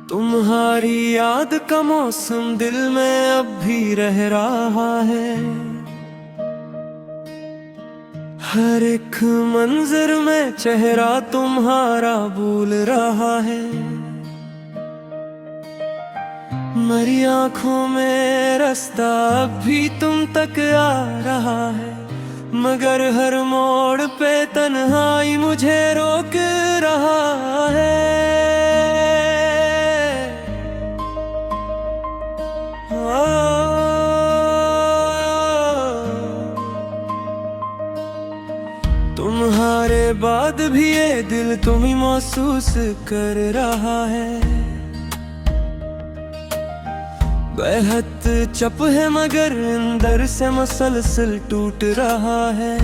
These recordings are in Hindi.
तुम्हारी याद का मौसम दिल में अब भी रह रहा है। हर एक मंजर में चेहरा तुम्हारा भूल रहा है। मेरी आँखों में रास्ता अब भी तुम तक आ रहा है, मगर हर मोड़ पे तन्हाई मुझे रोक रहा है। तुम्हारे बाद भी ये दिल तुम ही महसूस कर रहा है। बेहद चुप है मगर अंदर से मसलसल टूट रहा है।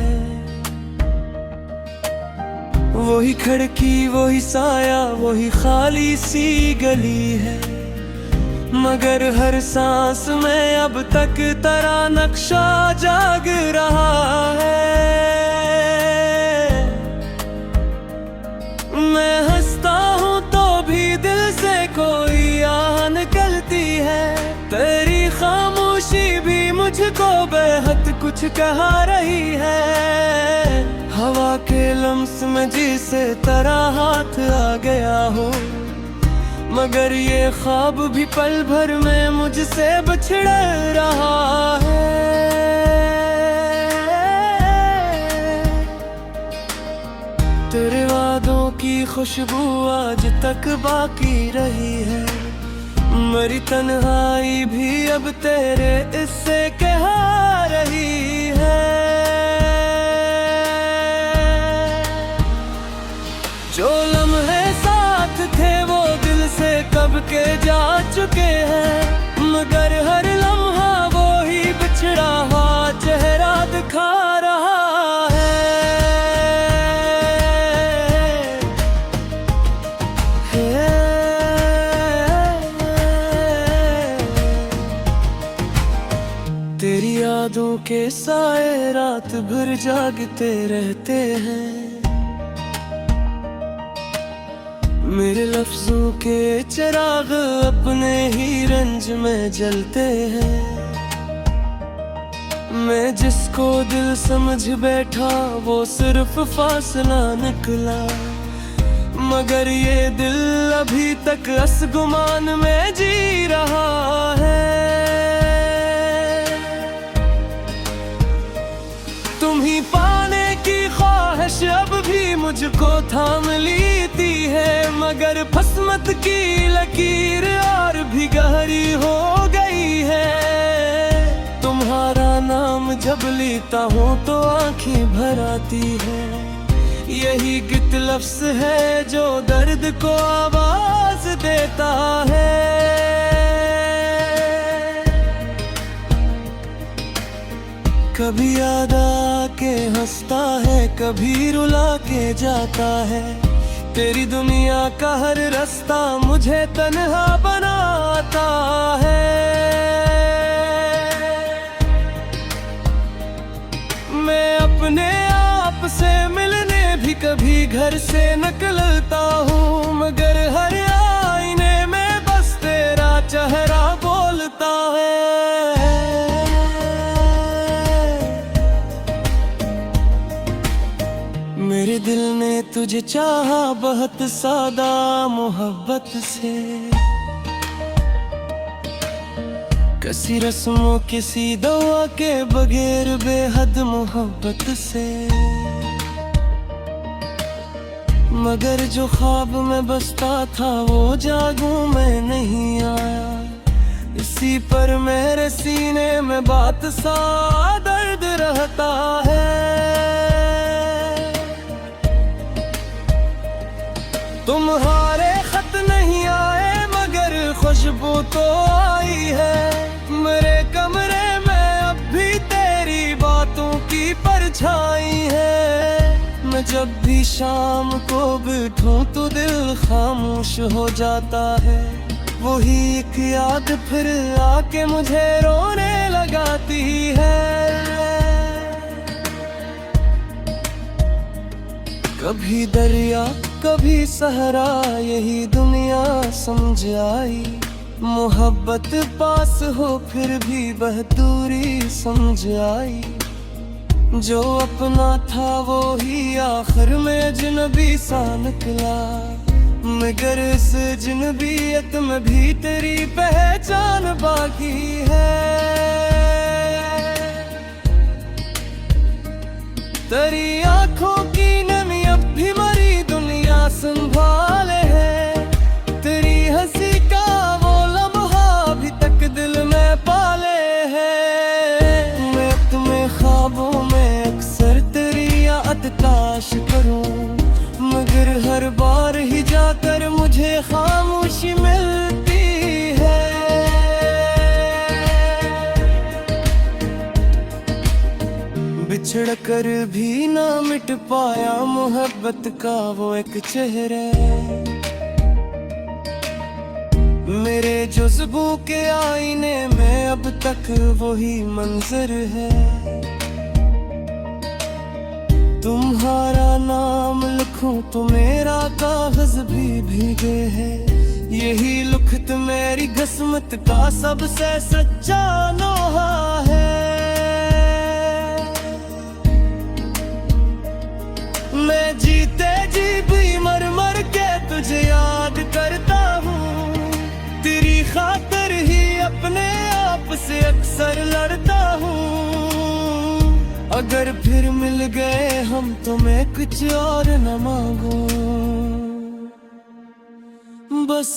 वही खिड़की, वही साया, वही खाली सी गली है, मगर हर सांस में अब तक तेरा नक्शा जाग रहा है। मैं हंसता हूँ तो भी दिल से कोई आह निकलती है। तेरी खामोशी भी मुझको बेहद कुछ कह रही है। हवा के लम्स में जिसे तेरा हाथ आ गया हो, मगर ये ख्वाब भी पल भर में मुझसे बिछड़ रहा है। तेरे वादों की खुशबू आज तक बाकी रही है। मेरी तन्हाई भी अब तेरे इससे कह रही है। जो लम्हे साथ थे वो दिल से कब के जा चुके हैं, मगर हर लम्हा वो ही बिछड़ा हुआ चेहरा दिखा रहा है। तेरी यादों के साए रात भर जागते रहते हैं। मेरे लफ्जों के चिराग अपने ही रंज में जलते हैं। मैं जिसको दिल समझ बैठा वो सिर्फ फासला निकला, मगर ये दिल अभी तक असगुमान में जी रहा है। तुम ही पाने की ख्वाहिश अब भी मुझको थाम लेती है, मगर किस्मत की लकीर और भी गहरी हो गई है। तुम्हारा नाम जब लेता हूँ तो आंखें भर आती है। यही गित लफ्ज़ है जो दर्द को आवाज देता है। कभी याद आके हंसता है, कभी रुला के जाता है। तेरी दुनिया का हर रास्ता मुझे तन्हा बनाता है। मैं अपने आप से मिलने भी कभी घर से निकलता हूँ, मगर हर आईने में बस तेरा चेहरा बोलता है। मेरे दिल ने तुझे चाहा बहुत सादा मोहब्बत से, किसी रस्मों किसी दवा के बगैर बेहद मोहब्बत से। मगर जो ख्वाब में बसता था वो जागू में नहीं आया। इसी पर मेरे सीने में बात सा दर्द रहता है। तुम्हारे खत नहीं आए मगर खुशबू तो आई है। मेरे कमरे में अब भी तेरी बातों की परछाई है। मैं जब भी शाम को बैठूं तो दिल खामोश हो जाता है। वही एक याद फिर आके मुझे रोने लगाती है। कभी दरिया कभी सहरा यही दुनिया समझ आई, मोहब्बत पास हो फिर भी वह दूरी समझ आई। जो अपना था वो ही आखिर में अजनबी सा निकला, मगर इस अजनबियत में भी तेरी पहचान बाकी है। तेरी आंखों की नमी अब भी मरी दुनिया संभाले है, तेरी हंसी का वो लम्हा अभी तक दिल में पाले है। मैं तुम्हें ख्वाबों में अक्सर तेरी याद काश करूं, मगर हर बार ही जाकर मुझे खामोशी मिलती है। बिछड़ कर भी ना मिट पाया मोहब्बत का वो एक चेहरा, मेरे जुज़्बों के आईने में अब तक वही मंजर है। तुम्हारा नाम लिखूं तो मेरा कागज भी भीगे है, यही लिखत मेरी किस्मत का सबसे सच्चा लोहा है। मैं जीते जी भी मर मर के तुझे याद करता हूँ, तेरी खातिर ही अपने आप से अक्सर लड़ता हूँ। अगर फिर मिल गए हम तो मैं कुछ और न मांगूं, बस